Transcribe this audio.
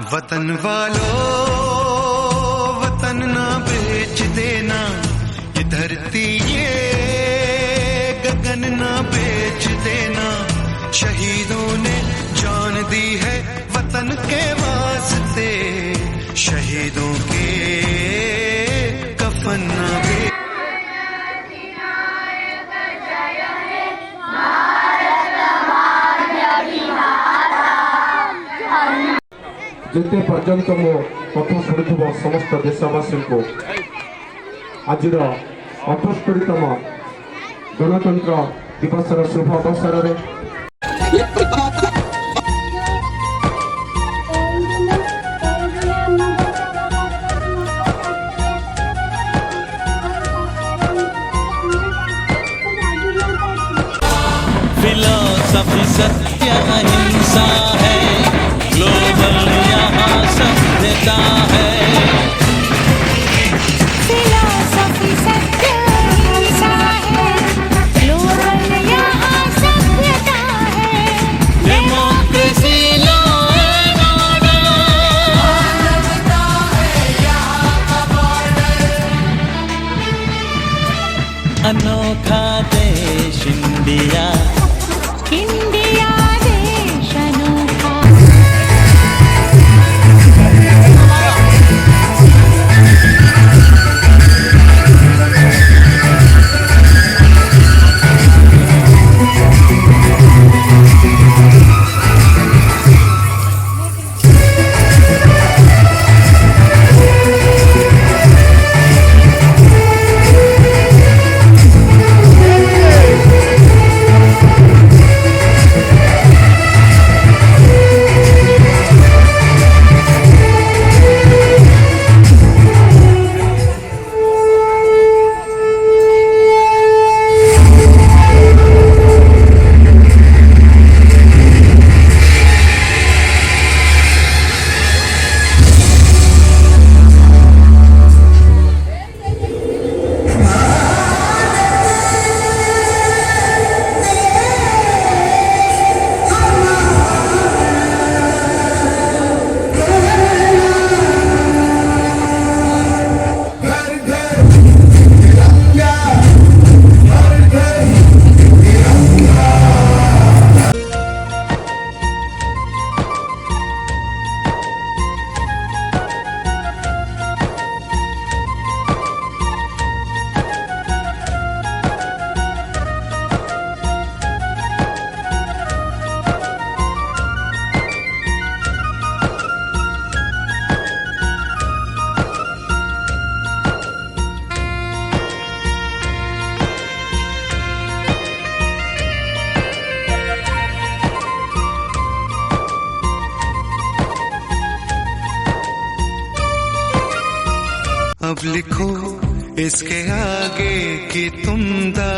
वतन वालों वतन ना बेच देना, ये धरती ये गगन ना बेच देना। शहीदों ने जान दी है वतन के वास्ते, शहीदों के कफन ना बेच। जिते पर्यंत मो कथा शुणुव समस्त देशवासी को आज 78तम गणतंत्र दिवस शुभ अवसर में फिलॉसफी सत्य अहिंसा है, ग्लोबल यहाँ सभ्यता है। फिलॉसफी सत्य अहिंसा है, ग्लोबल यहाँ सभ्यता है। डेमोक्रेसी लॉ एंड ऑर्डर, अनोखा देश इंडिया, इंडिया देश अनोखा। अब लिखो इसके आगे कि तुम दा